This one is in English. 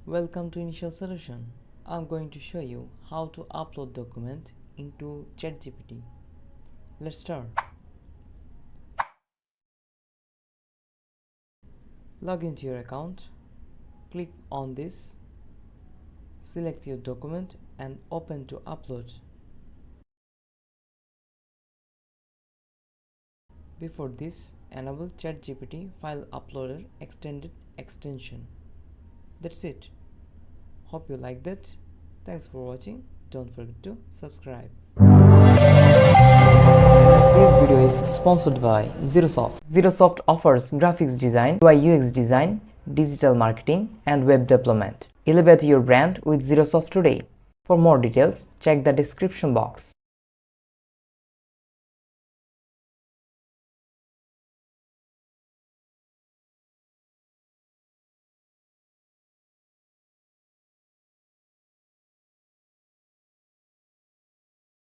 Welcome to Initial Solution. I'm going to show you how to upload document into ChatGPT. Let's start. Log into your account. Click on this. Select your document and open to upload. Before this, enable ChatGPT File Uploader Extended extension. That's it. Hope you liked that. Thanks for watching. Don't forget to subscribe. This video is sponsored by Zerosoft. Zerosoft offers graphics design, UI UX design, digital marketing, and web development. Elevate your brand with Zerosoft today. For more details, check the description box.